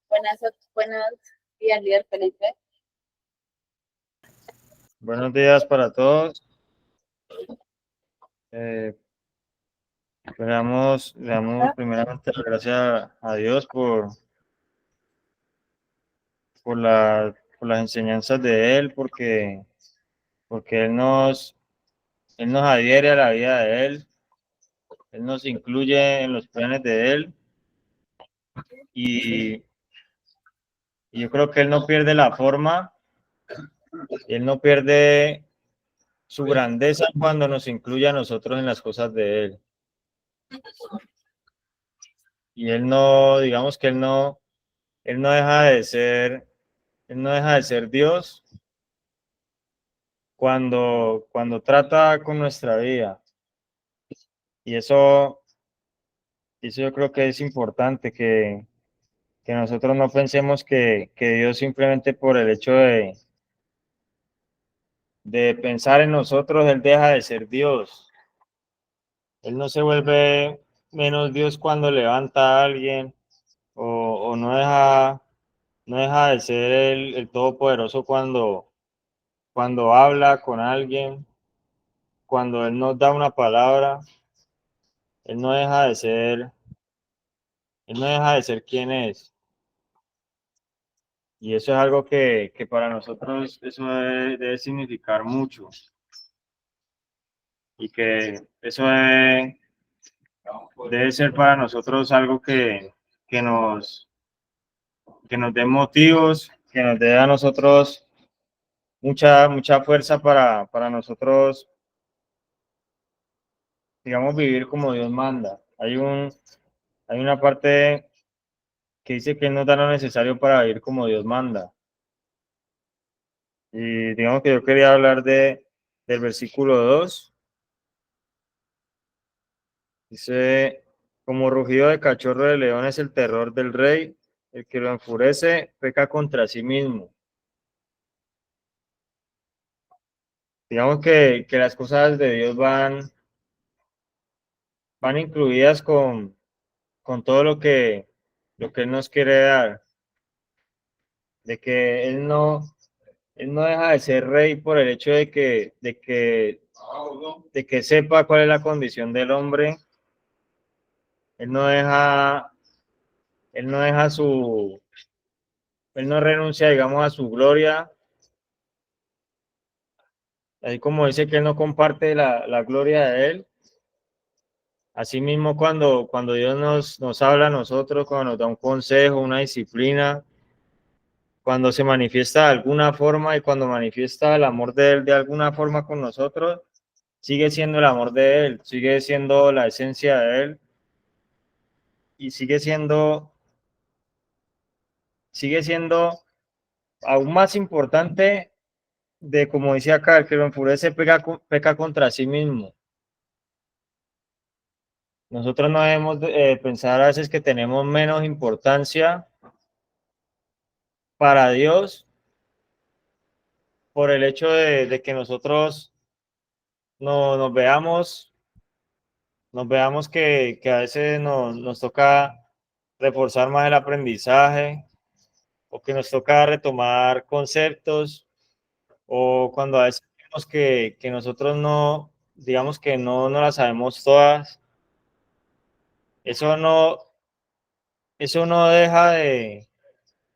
Buenas, buenos días, líder Felipe. Buenos días para todos. Le damos primeramente las gracias a Dios por las enseñanzas de Él, porque Él nos adhiere a la vida de Él nos incluye en los planes de Él y, y yo creo que Él no pierde la forma, Él no pierde su grandeza cuando nos incluye a nosotros en las cosas de Él. Y Él no, digamos que Él no deja de ser, Él no deja de ser Dios cuando trata con nuestra vida. Y eso yo creo que es importante, que nosotros no pensemos que Dios simplemente por el hecho de pensar en nosotros, Él deja de ser Dios. Él no se vuelve menos Dios cuando levanta a alguien o no deja de ser el Todopoderoso cuando habla con alguien, cuando Él nos da una palabra. Él no deja de ser, Él no deja de ser quien es. Y eso es algo que para nosotros eso debe significar mucho. Y que eso debe ser para nosotros algo que nos, que nos dé motivos, que nos dé a nosotros mucha fuerza para nosotros, digamos, vivir como Dios manda. Hay una parte que dice que Él nos da lo necesario para vivir como Dios manda. Y digamos que yo quería hablar del versículo 2. Dice, como rugido de cachorro de león es el terror del rey, el que lo enfurece peca contra sí mismo. Digamos que las cosas de Dios van incluidas con todo lo que Él nos quiere dar, de que Él no deja de ser rey por el hecho de que sepa cuál es la condición del hombre. Él no deja, él no deja él no renuncia, digamos, a su gloria. Así como dice que Él no comparte la gloria de Él. Asimismo, cuando Dios nos habla a nosotros, cuando nos da un consejo, una disciplina, cuando se manifiesta de alguna forma y cuando manifiesta el amor de Él de alguna forma con nosotros, sigue siendo el amor de Él, sigue siendo la esencia de Él y sigue siendo aún más importante de, como dice acá, el que lo enfurece peca contra sí mismo. Nosotros no debemos pensar a veces que tenemos menos importancia para Dios por el hecho de que nosotros no, nos veamos que a veces nos toca reforzar más el aprendizaje o que nos toca retomar conceptos o cuando a veces vemos que nosotros no, digamos que no las sabemos todas, eso no, eso no deja de,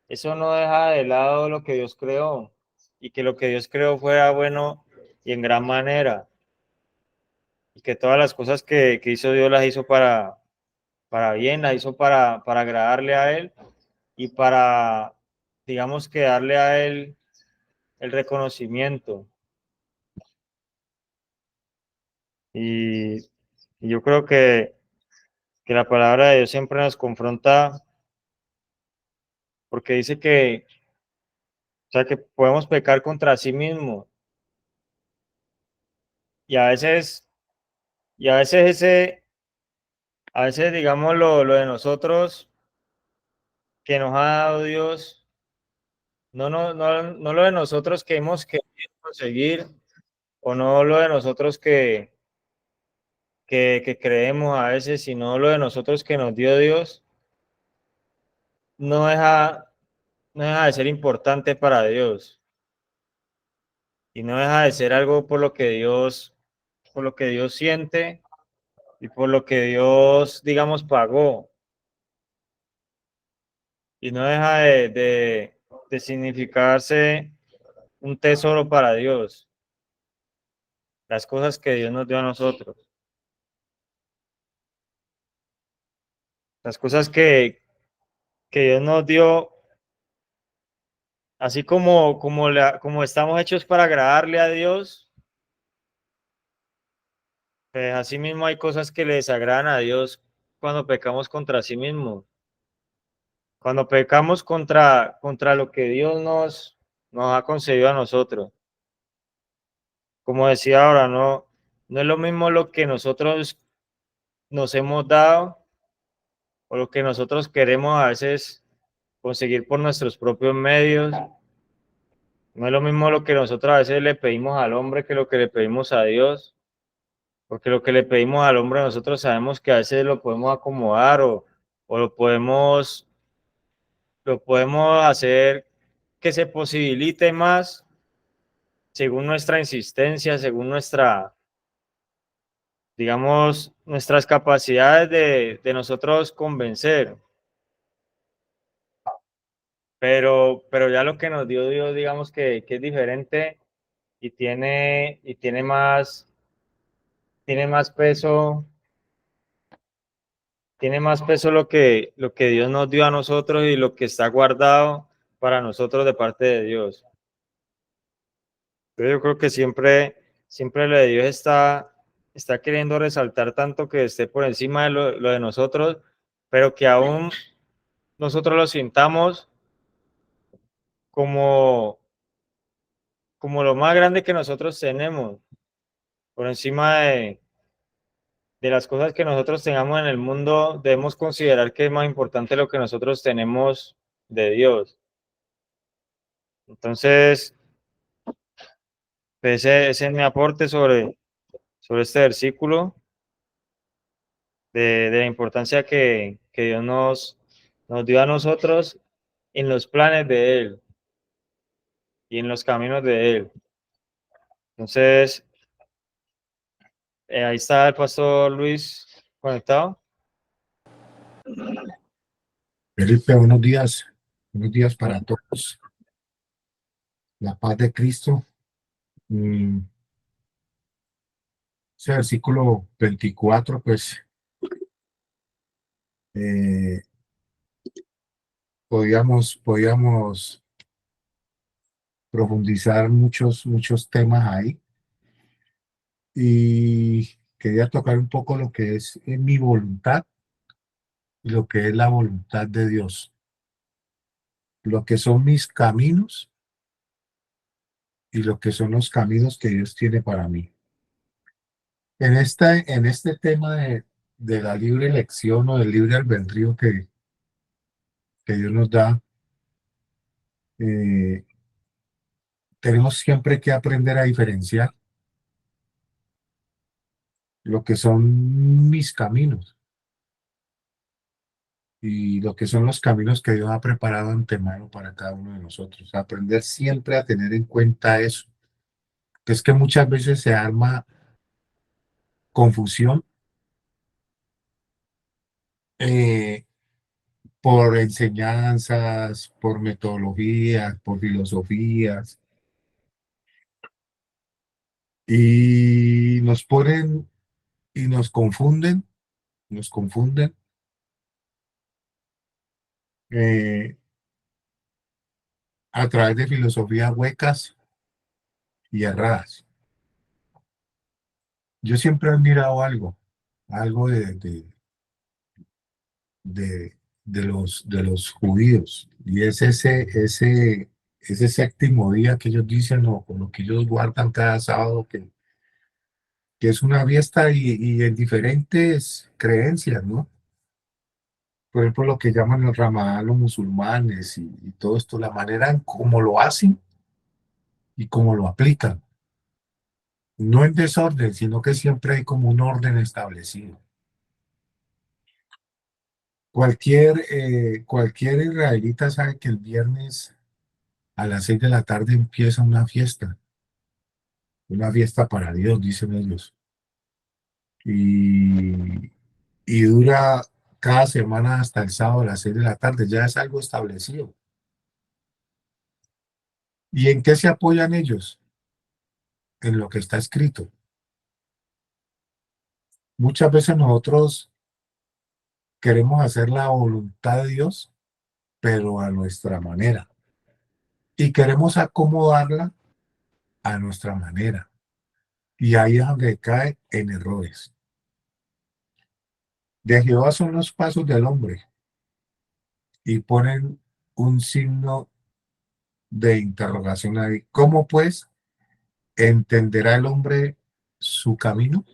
eso no deja de lado lo que Dios creó y que lo que Dios creó fuera bueno y en gran manera y que todas las cosas que hizo Dios las hizo para bien, las hizo para agradarle a Él y para, digamos que darle a Él el reconocimiento. Y, y yo creo que la palabra de Dios siempre nos confronta porque dice o sea, que podemos pecar contra sí mismo y y a veces digamos lo de nosotros que nos ha dado Dios, no lo de nosotros que hemos querido conseguir o no lo de nosotros que creemos a veces, sino lo de nosotros que nos dio Dios, no deja, no deja de ser importante para Dios y no deja de ser algo por lo que Dios siente y por lo que Dios, digamos, pagó. Y no deja de significarse un tesoro para Dios, las cosas que Dios nos dio a nosotros, las cosas que Dios nos dio, así como estamos hechos para agradarle a Dios, pues así mismo hay cosas que le desagradan a Dios cuando pecamos contra sí mismo, cuando pecamos contra lo que Dios nos ha concedido a nosotros. Como decía ahora, no es lo mismo lo que nosotros nos hemos dado o lo que nosotros queremos a veces conseguir por nuestros propios medios. No es lo mismo lo que nosotros a veces le pedimos al hombre que lo que le pedimos a Dios, porque lo que le pedimos al hombre nosotros sabemos que a veces lo podemos acomodar o lo podemos hacer que se posibilite más según nuestra insistencia, según digamos, nuestras capacidades de nosotros convencer. Pero ya lo que nos dio Dios, digamos que es diferente y tiene más peso, tiene más peso lo que Dios nos dio a nosotros y lo que está guardado para nosotros de parte de Dios. Pero yo creo que siempre lo de Dios está queriendo resaltar tanto que esté por encima de lo de nosotros, pero que aún nosotros lo sintamos como, como lo más grande que nosotros tenemos, por encima de las cosas que nosotros tengamos en el mundo, debemos considerar que es más importante lo que nosotros tenemos de Dios. Entonces, ese es mi aporte sobre este versículo, de la importancia que Dios nos dio a nosotros en los planes de Él y en los caminos de Él. Entonces, ahí está el pastor Luis conectado. Felipe, buenos días para todos. La paz de Cristo. Mm, Ese versículo 24, pues eh, podíamos profundizar muchos temas ahí. Y quería tocar un poco lo que es mi voluntad y lo que es la voluntad de Dios, lo que son mis caminos y lo que son los caminos que Dios tiene para mí. En este tema de la libre elección o del libre albedrío que Dios nos da, eh, tenemos siempre que aprender a diferenciar lo que son mis caminos y lo que son los caminos que Dios ha preparado de antemano para cada uno de nosotros. Aprender siempre a tener en cuenta eso, que es que muchas veces se arma confusión eh, por enseñanzas, por metodologías, por filosofías, y nos ponen y nos confunden eh, a través de filosofías huecas y erradas. Yo siempre he admirado algo de los judíos, y es ese séptimo día que ellos dicen, o lo que ellos guardan cada sábado, que es una fiesta y en diferentes creencias, ¿no? Por ejemplo, lo que llaman el Ramadán los musulmanes y todo esto, la manera en cómo lo hacen y cómo lo aplican. No en desorden, sino que siempre hay como un orden establecido. Cualquier israelita sabe que el viernes a las 6 de la tarde empieza una fiesta para Dios, dicen ellos. Y, y dura cada semana hasta el sábado a las 6 de la tarde, ya es algo establecido. ¿Y en qué se apoyan ellos? En lo que está escrito. Muchas veces nosotros queremos hacer la voluntad de Dios, pero a nuestra manera. Y queremos acomodarla a nuestra manera. Y ahí es donde cae en errores. De Jehová son los pasos del hombre y ponen un signo de interrogación ahí. ¿Cómo pues entenderá el hombre su camino?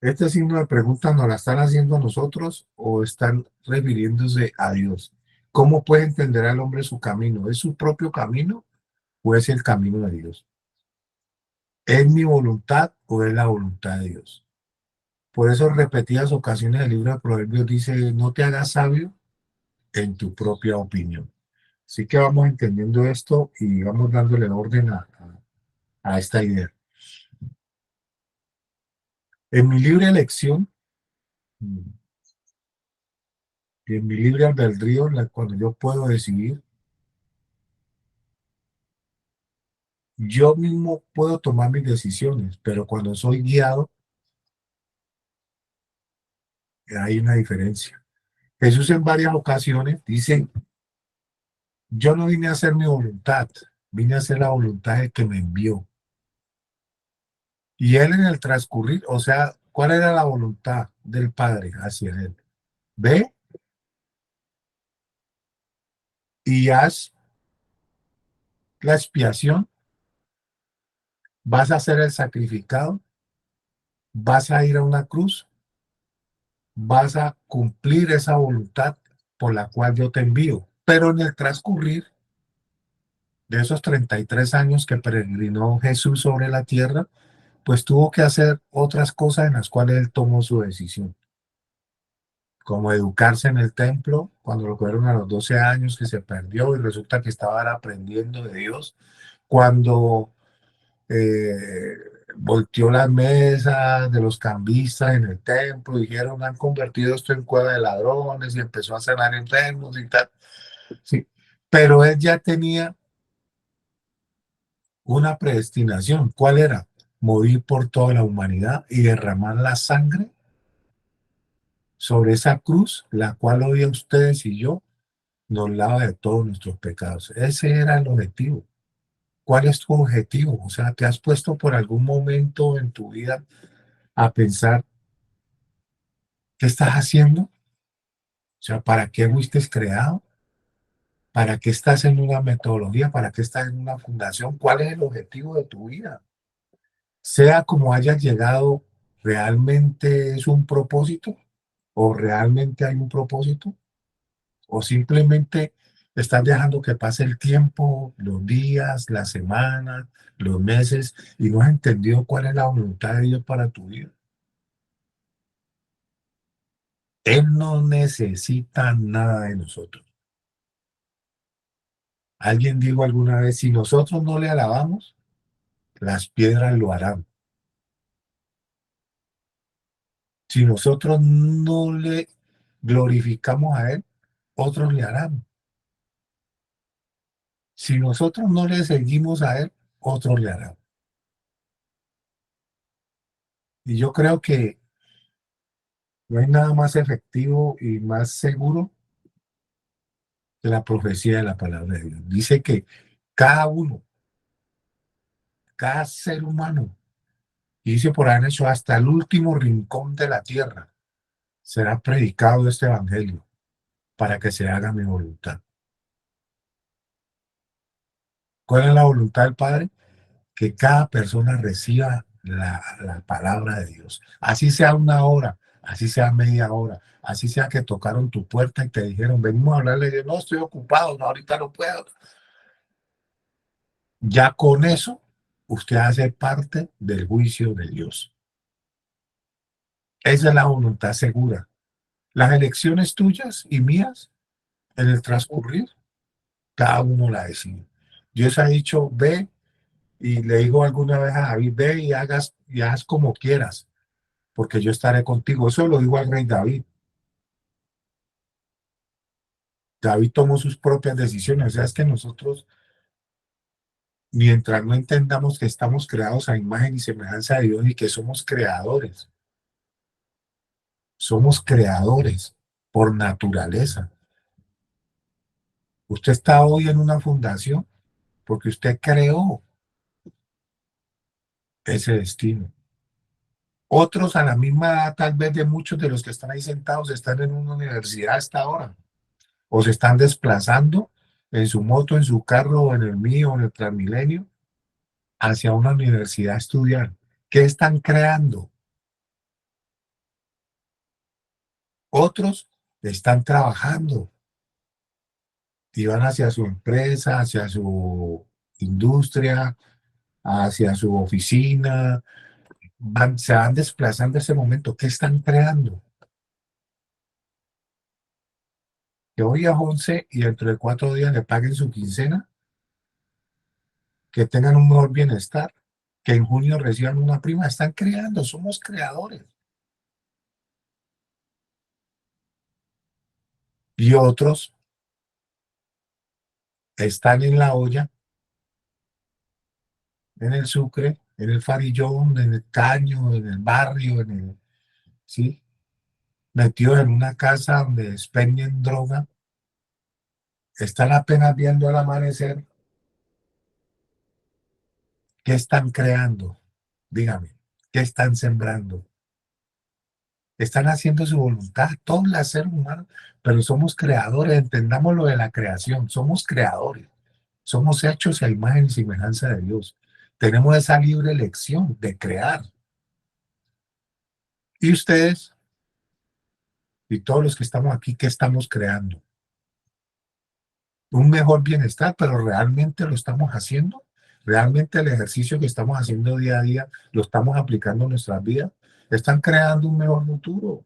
Este signo de pregunta nos la están haciendo a nosotros o están refiriéndose a Dios. ¿Cómo puede entender el hombre su camino? ¿Es su propio camino o es el camino de Dios? ¿Es mi voluntad o es la voluntad de Dios? Por eso en repetidas ocasiones el libro de Proverbios dice, no te hagas sabio en tu propia opinión. Así que vamos entendiendo esto y vamos dándole orden a esta idea. En mi libre elección, en mi libre albedrío, cuando yo puedo decidir, yo mismo puedo tomar mis decisiones, pero cuando soy guiado, hay una diferencia. Jesús en varias ocasiones dice, yo no vine a hacer mi voluntad, vine a hacer la voluntad del que me envió. Y él en el transcurrir, o sea, ¿cuál era la voluntad del Padre hacia él? Ve y haz la expiación, vas a hacer el sacrificado, vas a ir a una cruz, vas a cumplir esa voluntad por la cual yo te envío. Pero en el transcurrir de esos 33 años que peregrinó Jesús sobre la tierra, pues tuvo que hacer otras cosas en las cuales él tomó su decisión, como educarse en el templo, cuando lo cogieron a los 12 años que se perdió y resulta que estaba aprendiendo de Dios, cuando eh, volteó las mesas de los cambistas en el templo, dijeron, han convertido esto en cueva de ladrones y empezó a sanar enfermos y tal. Sí. Pero él ya tenía una predestinación. ¿Cuál era? Morir por toda la humanidad y derramar la sangre sobre esa cruz, la cual hoy a ustedes y yo nos lava de todos nuestros pecados. Ese era el objetivo. ¿Cuál es tu objetivo? O sea, ¿te has puesto por algún momento en tu vida a pensar qué estás haciendo? O sea, ¿para qué fuiste creado? ¿Para qué estás en una metodología? ¿Para qué estás en una fundación? ¿Cuál es el objetivo de tu vida? Sea como hayas llegado, ¿realmente es un propósito? ¿O realmente hay un propósito? ¿O simplemente estás dejando que pase el tiempo, los días, las semanas, los meses y no has entendido cuál es la voluntad de Dios para tu vida? Él no necesita nada de nosotros. Alguien dijo alguna vez, si nosotros no le alabamos, las piedras lo harán. Si nosotros no le glorificamos a Él, otros le harán. Si nosotros no le seguimos a Él, otros le harán. Y yo creo que no hay nada más efectivo y más seguro que la profecía de la palabra de Dios. Dice que cada uno, cada ser humano, y dice por ahí hecho hasta el último rincón de la tierra, será predicado este evangelio para que se haga mi voluntad. ¿Cuál es la voluntad del Padre? Que cada persona reciba la palabra de Dios. Así sea una hora, así sea media hora, así sea que tocaron tu puerta y te dijeron, venimos a hablarle de Dios, no estoy ocupado, no, ahorita no puedo. Ya con eso, usted hace parte del juicio de Dios. Esa es la voluntad segura. Las elecciones tuyas y mías en el transcurrir, cada uno la decide. Dios ha dicho, ve, y le digo alguna vez a David, ve y haz como quieras, porque yo estaré contigo. Eso lo digo al rey David. David tomó sus propias decisiones. O sea, es que nosotros, mientras no entendamos que estamos creados a imagen y semejanza de Dios y que somos creadores por naturaleza. Usted está hoy en una fundación porque usted creó ese destino. Otros a la misma edad, tal vez de muchos de los que están ahí sentados, están en una universidad hasta ahora, o se están desplazando en su moto, en su carro, o en el mío, o en el Transmilenio, hacia una universidad a estudiar. ¿Qué están creando? Otros están trabajando y van hacia su empresa, hacia su industria, hacia su oficina, se van desplazando ese momento. ¿Qué están creando? Que hoy a 11 y dentro de 4 días le paguen su quincena, que tengan un mejor bienestar, que en junio reciban una prima. Están creando, somos creadores. Y otros están en la olla, en el Sucre, en el Farillón, en el Caño, en el barrio, ¿sí? Metidos en una casa donde expenden droga, están apenas viendo el amanecer. ¿Qué están creando? Dígame, ¿qué están sembrando? Están haciendo su voluntad, todos los seres humanos, pero somos creadores, entendamos lo de la creación, somos creadores, somos hechos a imagen y semejanza de Dios. Tenemos esa libre elección de crear. Y ustedes y todos los que estamos aquí, ¿qué estamos creando? Un mejor bienestar, pero ¿realmente lo estamos haciendo? ¿Realmente el ejercicio que estamos haciendo día a día lo estamos aplicando en nuestras vidas? Están creando un mejor futuro.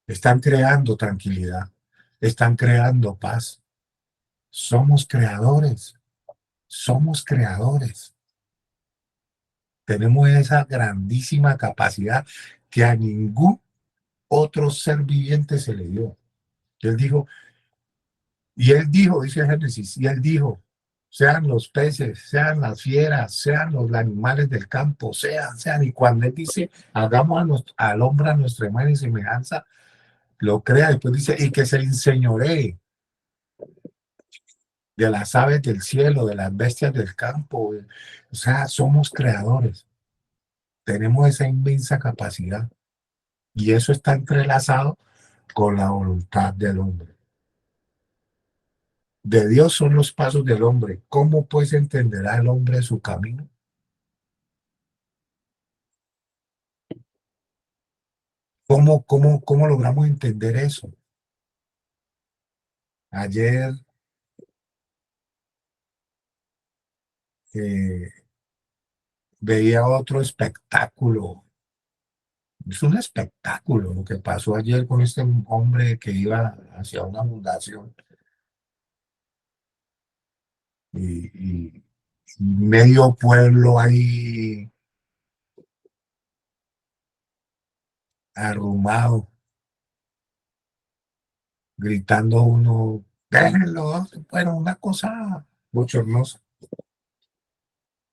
Están creando tranquilidad. Están creando paz. Somos creadores. Somos creadores. Tenemos esa grandísima capacidad que a ningún otro ser viviente se le dio. Él dijo, dice Génesis, y él dijo, sean los peces, sean las fieras, sean los animales del campo, sean. Y cuando él dice, hagamos al hombre a nuestra imagen y semejanza, lo crea. Después dice, y que se enseñoree de las aves del cielo, de las bestias del campo. O sea, somos creadores. Tenemos esa inmensa capacidad. Y eso está entrelazado con la voluntad del hombre. De Dios son los pasos del hombre. ¿Cómo pues entenderá el hombre su camino? ¿Cómo logramos entender eso? Ayer eh, veía otro espectáculo. Es un espectáculo lo que pasó ayer con este hombre que iba hacia una fundación y medio pueblo ahí arrumado, gritando uno, déjenlo. Bueno, una cosa bochornosa,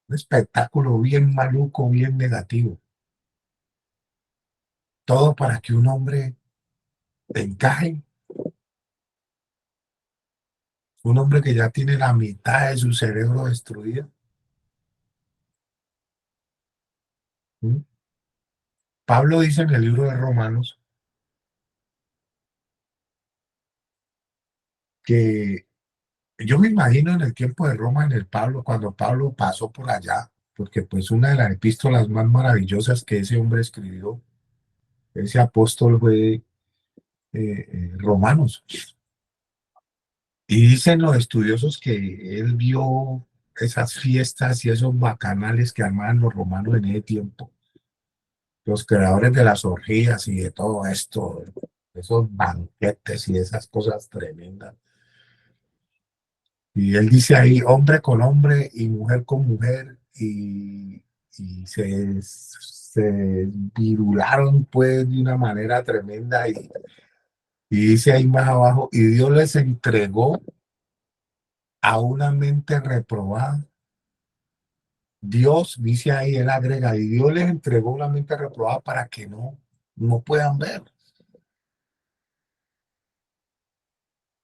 un espectáculo bien maluco, bien negativo. Todo para que un hombre encaje, un hombre que ya tiene la mitad de su cerebro destruida. ¿Mm? Pablo dice en el libro de Romanos que yo me imagino en el tiempo de Roma, cuando Pablo pasó por allá, porque pues una de las epístolas más maravillosas que ese hombre escribió, ese apóstol fue Romanos. Y dicen los estudiosos que él vio esas fiestas y esos bacanales que armaban los romanos en ese tiempo. los creadores de las orgías y de todo esto, esos banquetes y esas cosas tremendas. Y él dice ahí, hombre con hombre y mujer con mujer, y se virularon pues de una manera tremenda, y dice ahí más abajo, y Dios les entregó a una mente reprobada. Dios, dice ahí, él agrega, y Dios les entregó una mente reprobada para que no puedan ver.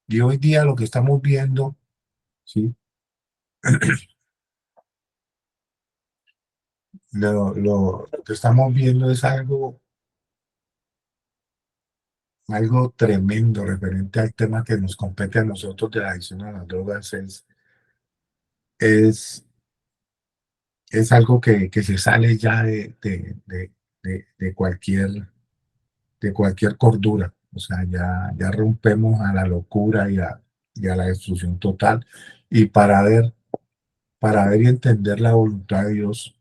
Y hoy día lo que estamos viendo, ¿sí? Lo que estamos viendo es algo tremendo referente al tema que nos compete a nosotros de la adicción a las drogas. Es, es algo que se sale ya de cualquier cordura. O sea, ya rompemos a la locura y a la destrucción total. Y para ver y entender la voluntad de Dios,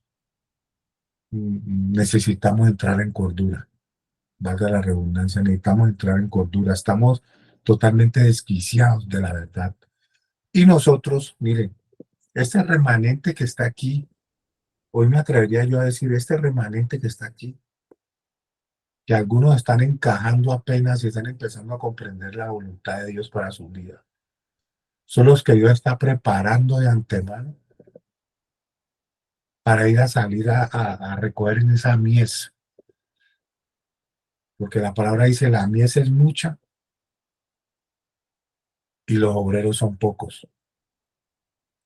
necesitamos entrar en cordura. Valga la redundancia, necesitamos entrar en cordura. Estamos totalmente desquiciados de la verdad. Y nosotros, miren, este remanente que está aquí, hoy me atrevería yo a decir, este remanente que está aquí, que algunos están encajando apenas y están empezando a comprender la voluntad de Dios para su vida, son los que Dios está preparando de antemano para ir a salir a recoger en esa mies, porque la palabra dice, la mies es mucha y los obreros son pocos.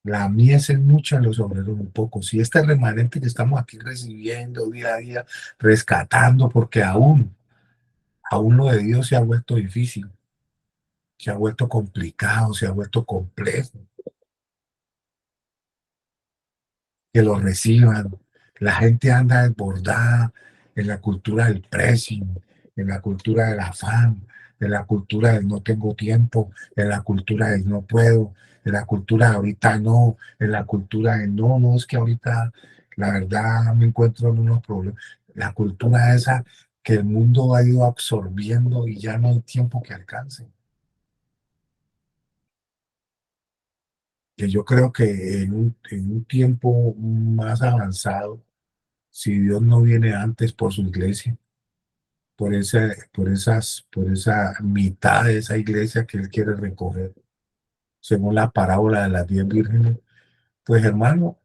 La mies es mucha, los obreros son pocos. Y este remanente que estamos aquí recibiendo día a día, rescatando, porque aún lo de Dios se ha vuelto difícil, se ha vuelto complicado, se ha vuelto complejo. Que lo reciban. La gente anda desbordada en la cultura del pressing, en la cultura del afán, en la cultura del no tengo tiempo, en la cultura del no puedo, en la cultura de ahorita no, en la cultura de no, es que ahorita la verdad me encuentro en unos problemas. La cultura esa que el mundo ha ido absorbiendo y ya no hay tiempo que alcance. Que yo creo que en un tiempo más avanzado, si Dios no viene antes por su iglesia, por esa mitad de esa iglesia que Él quiere recoger, según la parábola de las 10 vírgenes, pues hermano,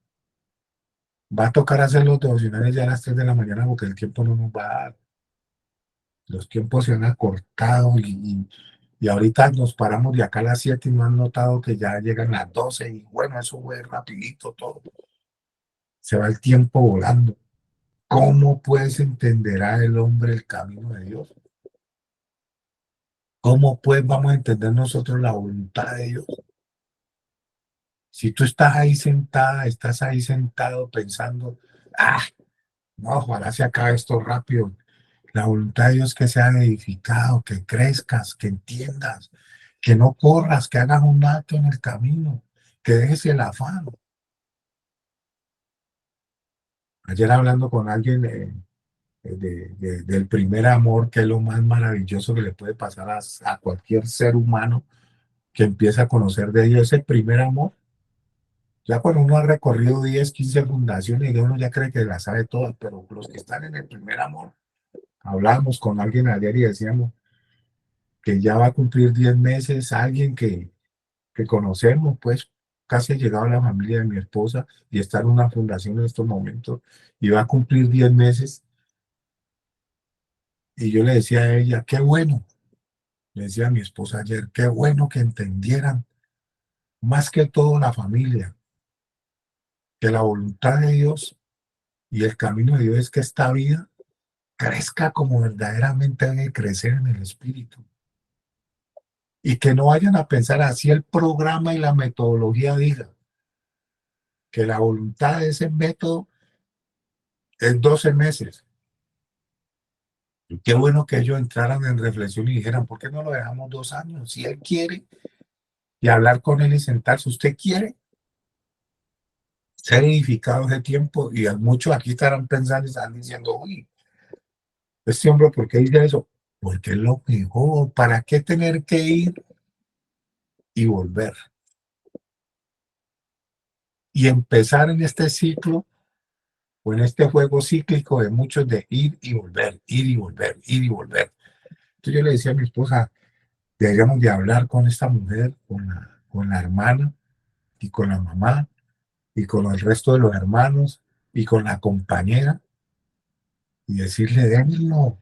va a tocar hacer los devocionales ya a las 3 de la mañana porque el tiempo no nos va a dar. Los tiempos se han acortado y ahorita nos paramos de acá a las 7 y no han notado que ya llegan las 12 y bueno, eso fue rapidito todo. Se va el tiempo volando. ¿Cómo pues entenderá el hombre el camino de Dios? ¿Cómo pues vamos a entender nosotros la voluntad de Dios? Si tú estás ahí sentada, estás ahí sentado pensando, no, ojalá se acabe esto rápido. La voluntad de Dios es que seas edificado, que crezcas, que entiendas, que no corras, que hagas un acto en el camino, que dejes el afán. Ayer hablando con alguien del primer amor, que es lo más maravilloso que le puede pasar a cualquier ser humano que empieza a conocer de Dios, el primer amor. Ya cuando uno ha recorrido 10, 15 fundaciones, uno ya cree que las sabe todas, pero los que están en el primer amor, hablábamos con alguien ayer y decíamos que ya va a cumplir 10 meses, alguien que conocemos, pues casi ha llegado a la familia de mi esposa y está en una fundación en estos momentos y va a cumplir 10 meses. Y yo le decía a ella, qué bueno, le decía a mi esposa ayer, qué bueno que entendieran más que todo la familia, que la voluntad de Dios y el camino de Dios es que esta vida crezca como verdaderamente debe crecer en el espíritu. Y que no vayan a pensar así el programa y la metodología diga que la voluntad de ese método es 12 meses. Y qué bueno que ellos entraran en reflexión y dijeran, ¿por qué no lo dejamos 2 años? Si él quiere, y hablar con él y sentarse, usted quiere ser edificado ese tiempo, y muchos aquí estarán pensando y están diciendo, uy, Este hombre, ¿por qué dice eso? Porque es lo mejor. ¿Para qué tener que ir y volver? Y empezar en este ciclo o en este juego cíclico de muchos de ir y volver, ir y volver, ir y volver. Entonces yo le decía a mi esposa, deberíamos de hablar con esta mujer, con la hermana y con la mamá y con el resto de los hermanos y con la compañera y decirle, déjenlo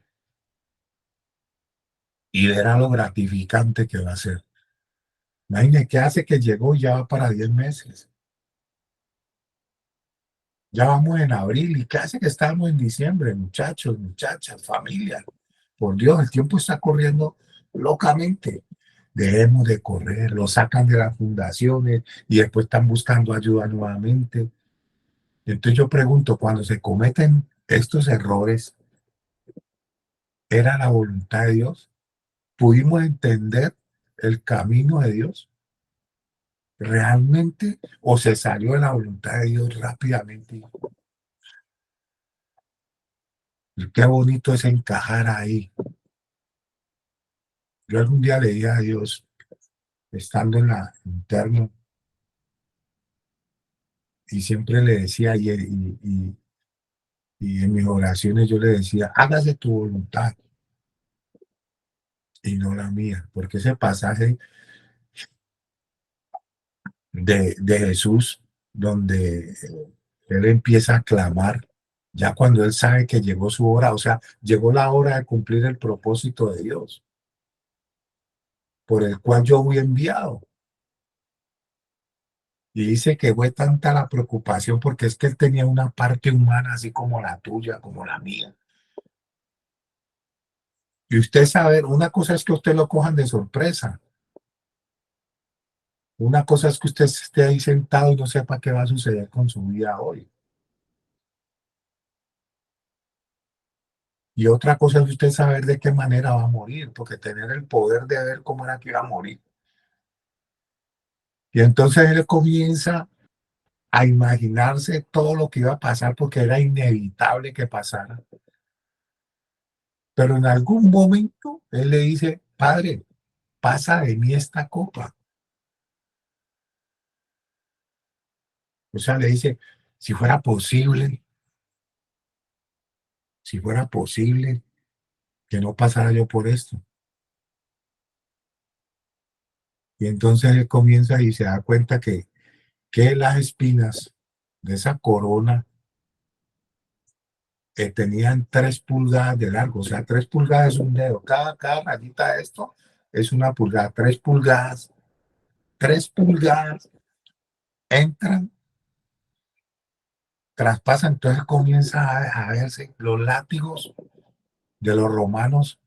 y verá lo gratificante que va a ser. Imagínate qué hace que llegó y ya va para 10 meses. Ya vamos en abril y casi que estamos en diciembre, muchachos, muchachas, familia. Por Dios, el tiempo está corriendo locamente. Debemos de correr, lo sacan de las fundaciones y después están buscando ayuda nuevamente. Entonces yo pregunto, cuando se cometen estos errores, ¿era la voluntad de Dios? ¿Pudimos entender el camino de Dios realmente o se salió de la voluntad de Dios rápidamente? Y qué bonito es encajar ahí. Yo algún día le dije a Dios, estando en la interno, y siempre le decía, y en mis oraciones yo le decía, hágase tu voluntad y no la mía, porque ese pasaje de Jesús, donde él empieza a clamar, ya cuando él sabe que llegó su hora, o sea, llegó la hora de cumplir el propósito de Dios, por el cual yo fui enviado. Y dice que fue tanta la preocupación porque es que él tenía una parte humana así como la tuya, como la mía. Y usted sabe, una cosa es que usted lo cojan de sorpresa. Una cosa es que usted esté ahí sentado y no sepa qué va a suceder con su vida hoy. Y otra cosa es usted saber de qué manera va a morir, porque tener el poder de ver cómo era que iba a morir. Y entonces él comienza a imaginarse todo lo que iba a pasar porque era inevitable que pasara. Pero en algún momento él le dice, Padre, pasa de mí esta copa. O sea, le dice, si fuera posible, si fuera posible que no pasara yo por esto. Y entonces él comienza y se da cuenta que las espinas de esa corona tenían 3 pulgadas de largo, o sea, 3 pulgadas es un dedo, cada rayita de esto es una pulgada, 3 pulgadas, 3 pulgadas entran, traspasan, entonces comienza a verse los látigos de los romanos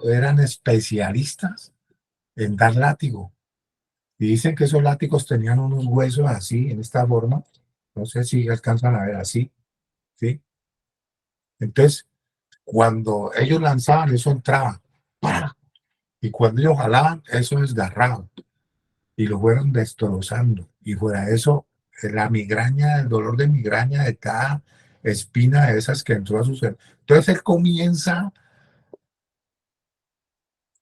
eran especialistas en dar látigo, y dicen que esos látigos tenían unos huesos así, en esta forma, no sé si alcanzan a ver así, ¿sí? Entonces, cuando ellos lanzaban, eso entraba, ¡para! Y cuando ellos jalaban, eso desgarraba y lo fueron destrozando. Y fuera de eso, la migraña, el dolor de migraña de cada espina de esas que entró a su ser. Entonces él comienza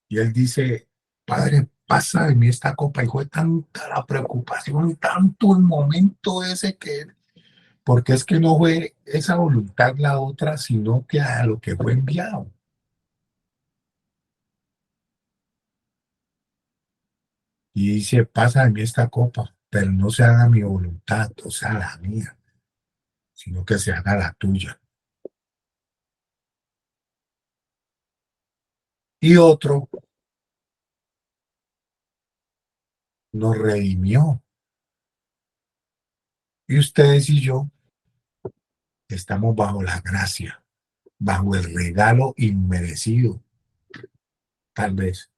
y él dice, Padre, pasa de mí esta copa. Y fue tanta la preocupación, tanto el momento ese que, porque es que no fue esa voluntad la otra, sino que a lo que fue enviado. Y dice, pasa de mí esta copa, pero no se haga mi voluntad, o sea, la mía, sino que se haga la tuya. Y otro nos redimió. Y ustedes y yo estamos bajo la gracia, bajo el regalo inmerecido, tal vez.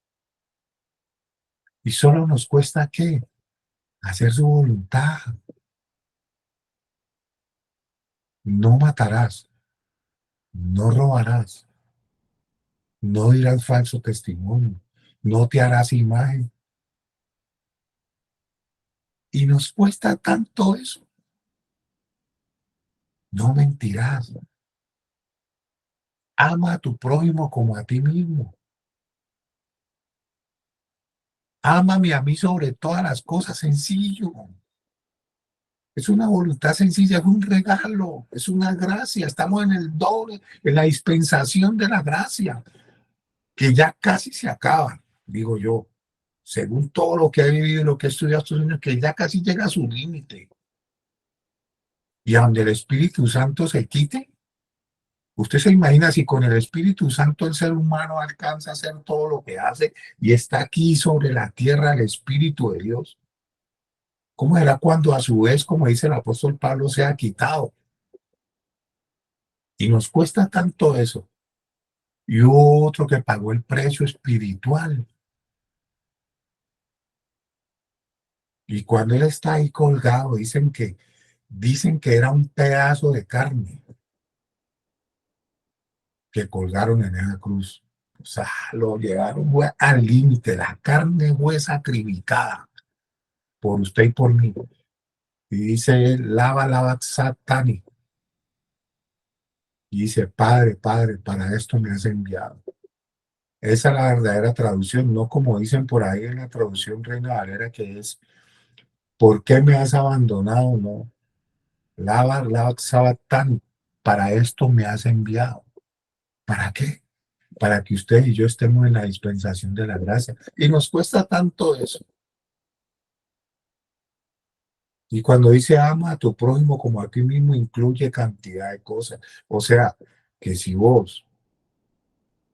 Y solo nos cuesta ¿qué? Hacer su voluntad. No matarás, no robarás, no dirás falso testimonio, no te harás imagen. Y nos cuesta tanto eso. No mentirás, Ama a tu prójimo como a ti mismo. Ámame a mí sobre todas las cosas, sencillo. Es una voluntad sencilla, es un regalo, es una gracia. Estamos en el doble, en la dispensación de la gracia, que ya casi se acaba, digo yo, según todo lo que he vivido y lo que he estudiado estos años, que ya casi llega a su límite. Y a donde el Espíritu Santo se quite, usted se imagina si con el Espíritu Santo el ser humano alcanza a hacer todo lo que hace y está aquí sobre la tierra el Espíritu de Dios. ¿Cómo será cuando a su vez, como dice el apóstol Pablo, sea quitado? Y nos cuesta tanto eso. Y hubo otro que pagó el precio espiritual. Y cuando él está ahí colgado, dicen que era un pedazo de carne que colgaron en esa cruz. O sea, lo llevaron al límite, la carne fue sacrificada por usted y por mí. Y dice, lava, lava, satani. Y dice, Padre, Padre, para esto me has enviado. Esa es la verdadera traducción, no como dicen por ahí en la traducción Reina Valera, que es, ¿por qué me has abandonado? No. Lava, lava, satani. Para esto me has enviado. ¿Para qué? Para que usted y yo estemos en la dispensación de la gracia. Y nos cuesta tanto eso. Y cuando dice ama a tu prójimo como a ti mismo, incluye cantidad de cosas. O sea, que si vos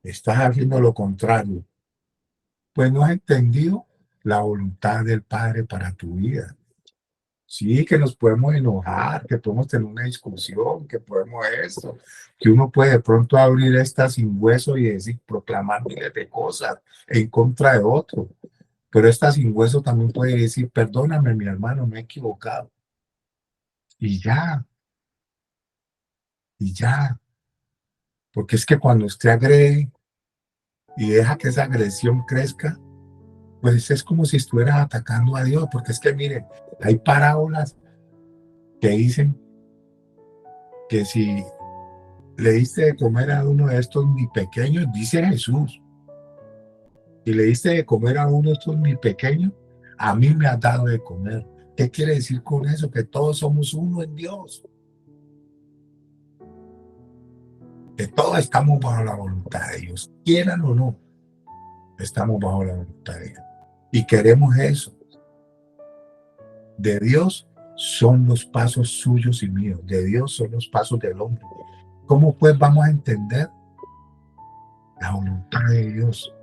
estás haciendo lo contrario, pues no has entendido la voluntad del Padre para tu vida. Sí, que nos podemos enojar, que podemos tener una discusión, que podemos esto, que uno puede de pronto abrir esta sin hueso y decir, proclamar miles de cosas en contra de otro. Pero esta sin hueso también puede decir, perdóname, mi hermano, me he equivocado. Y ya, y ya. Porque es que cuando usted agrede y deja que esa agresión crezca, pues es como si estuvieras atacando a Dios. Porque es que, miren, hay parábolas que dicen que si le diste de comer a uno de estos mi pequeños, dice Jesús, y le diste de comer a uno de estos mi pequeños, a mí me has dado de comer. ¿Qué quiere decir con eso? Que todos somos uno en Dios. Que todos estamos bajo la voluntad de Dios, quieran o no, estamos bajo la voluntad de Dios. Y queremos eso. De Dios son los pasos suyos y míos, de Dios son los pasos del hombre. ¿Cómo pues vamos a entender la voluntad de Dios?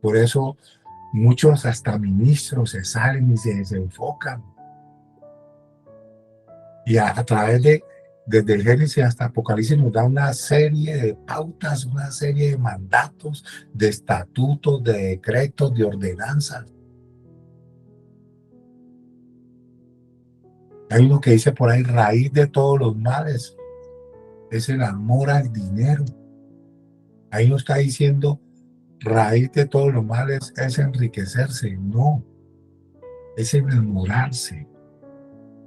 Por eso muchos hasta ministros se salen y se desenfocan. Y a través desde el Génesis hasta Apocalipsis nos da una serie de pautas, una serie de mandatos, de estatutos, de decretos, de ordenanzas. Hay uno que dice por ahí, raíz de todos los males es el amor al dinero. Ahí no está diciendo, raíz de todos los males es enriquecerse. No, es enamorarse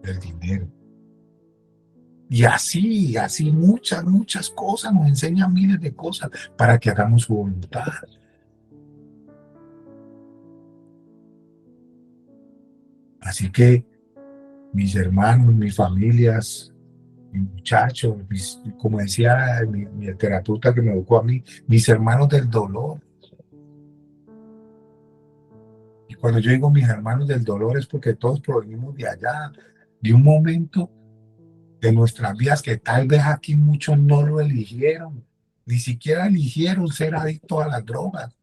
del dinero. Y así muchas cosas, nos enseñan miles de cosas para que hagamos su voluntad. Así que mis hermanos, mis familias, mis muchachos, como decía mi terapeuta que me educó a mí, mis hermanos del dolor. Y cuando yo digo mis hermanos del dolor es porque todos provenimos de allá, de un momento de nuestras vidas que tal vez aquí muchos no lo eligieron, ni siquiera eligieron ser adictos a las drogas.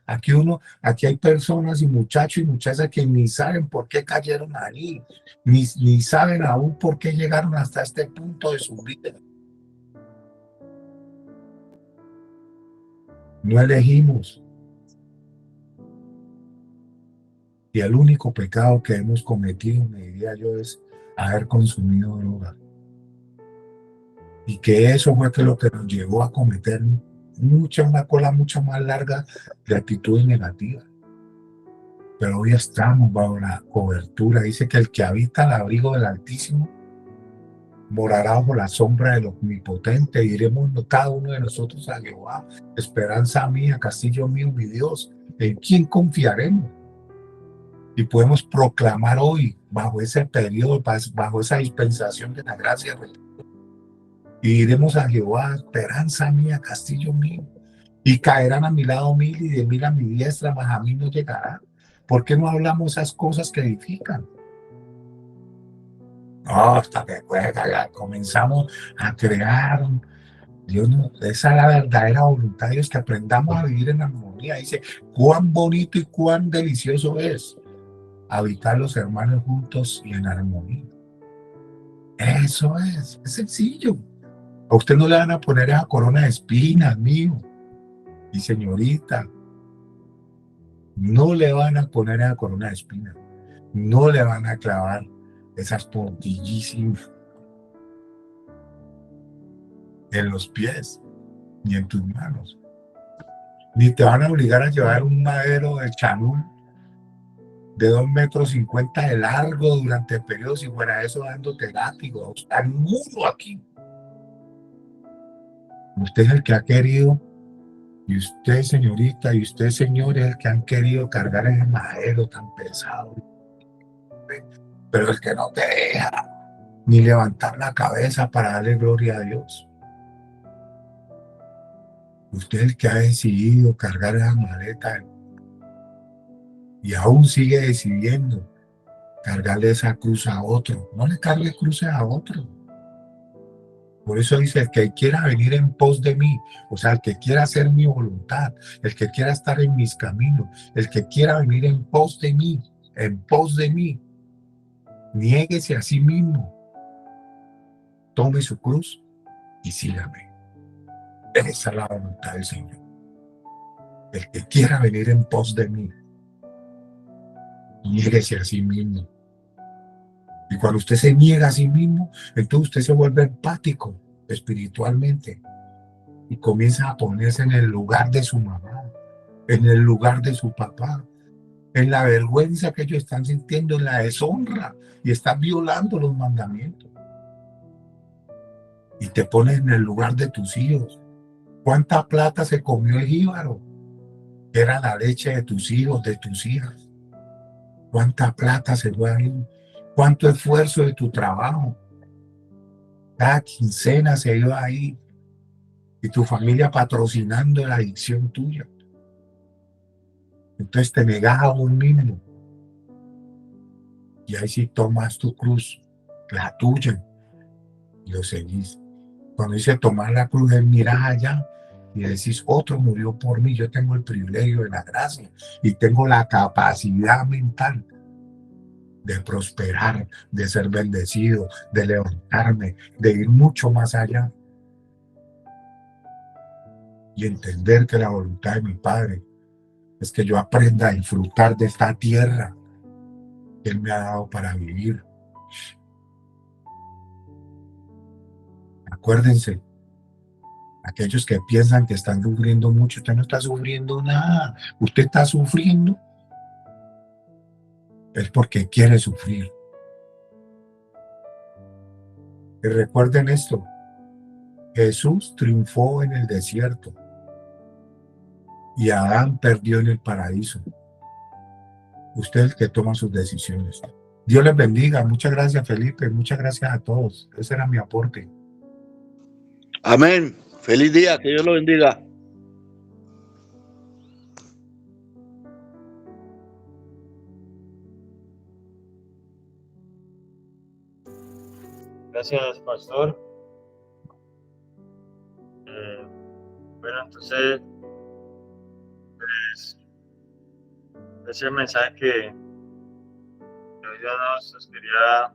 Aquí hay personas y muchachos y muchachas que ni saben por qué cayeron ahí, ni saben aún por qué llegaron hasta este punto de su vida. No elegimos. Y el único pecado que hemos cometido, me diría yo, es haber consumido droga. Y que eso fue lo que nos llevó a cometer una cola mucho más larga de actitudes negativas. Pero hoy estamos bajo la cobertura. Dice que el que habita al abrigo del Altísimo morará bajo la sombra del Omnipotente. Diremos cada uno de nosotros a Jehová, esperanza mía, castillo mío, mi Dios, ¿en quién confiaremos? Y podemos proclamar hoy, bajo ese periodo, bajo esa dispensación de la gracia, y diremos a Jehová, esperanza mía, castillo mío, y caerán a mi lado 1000 y 10.000 a mi diestra, mas a mí no llegará. ¿Por qué no hablamos esas cosas que edifican? No, hasta que comenzamos a crear. Dios no, esa es la verdadera voluntad de Dios, que aprendamos a vivir en armonía. Dice, cuán bonito y cuán delicioso es habitar los hermanos juntos y en armonía. Eso es sencillo. A usted no le van a poner esa corona de espinas, mío y señorita. No le van a poner esa corona de espinas. No le van a clavar esas portillísimas en los pies ni en tus manos. Ni te van a obligar a llevar un madero de chanul de 2,50 metros de largo durante el periodo, si fuera eso dándote látigo. Está mudo aquí. Usted es el que ha querido, y usted, señorita, y usted, señor, es el que han querido cargar ese madero tan pesado. Pero el que no te deja ni levantar la cabeza para darle gloria a Dios. Usted es el que ha decidido cargar esa maleta y aún sigue decidiendo cargarle esa cruz a otro. No le cargue cruces a otro. Por eso dice, el que quiera venir en pos de mí, o sea, el que quiera hacer mi voluntad, el que quiera estar en mis caminos, el que quiera venir en pos de mí, niéguese a sí mismo, tome su cruz y sígame. Esa es la voluntad del Señor. El que quiera venir en pos de mí, niéguese a sí mismo. Y cuando usted se niega a sí mismo, entonces usted se vuelve empático espiritualmente y comienza a ponerse en el lugar de su mamá, en el lugar de su papá, en la vergüenza que ellos están sintiendo, en la deshonra, y están violando los mandamientos. Y te pones en el lugar de tus hijos. ¿Cuánta plata se comió el jíbaro? Que era la leche de tus hijos, de tus hijas. ¿Cuánta plata se fue ahí? ¿Cuánto esfuerzo de tu trabajo? Cada quincena se iba ahí. Y tu familia patrocinando la adicción tuya. Entonces te negas a vos mismo. Y ahí sí tomas tu cruz, la tuya, y lo seguís. Cuando dice tomar la cruz, es mirar allá y decís, otro murió por mí. Yo tengo el privilegio de la gracia y tengo la capacidad mental de prosperar, de ser bendecido, de levantarme, de ir mucho más allá y entender que la voluntad de mi Padre es que yo aprenda a disfrutar de esta tierra que Él me ha dado para vivir. Acuérdense, aquellos que piensan que están sufriendo mucho, usted no está sufriendo nada. Usted está sufriendo es porque quiere sufrir. Y recuerden esto, Jesús triunfó en el desierto y Adán perdió en el paraíso. Usted es el que toma sus decisiones. Dios les bendiga. Muchas gracias, Felipe. Muchas gracias a todos. Ese era mi aporte. Amén. Feliz día. Que Dios lo bendiga. Gracias, pastor. Bueno, entonces, pues, ese es el mensaje que hoy Dios nos quería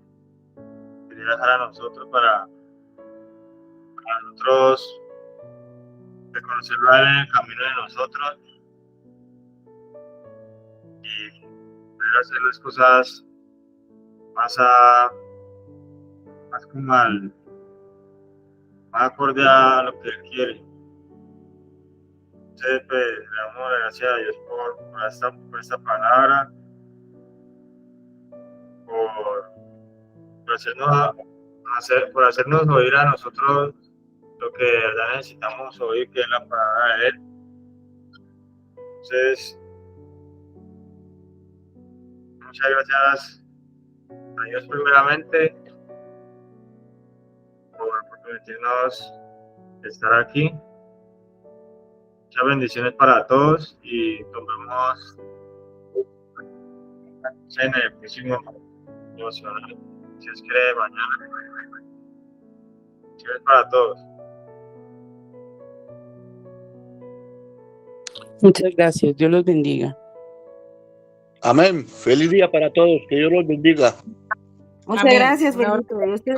dejar a nosotros para nosotros reconocerlo a Él en el camino de nosotros y poder hacer las cosas más como más acorde a lo que Él quiere. Entonces, pues, le damos las gracias a Dios por esta palabra, por hacernos por hacernos oír a nosotros lo que de verdad necesitamos oír, que es la palabra de Él. Entonces, muchas gracias a Dios primeramente por permitirnos estar aquí. Muchas bendiciones para todos y nos vemos en el próximo devocional, si Dios quiere, mañana. Bendiciones para todos. Muchas gracias. Dios los bendiga. Amén. Feliz día para todos. Que Dios los bendiga. Muchas Amén. gracias, Benito. Dios te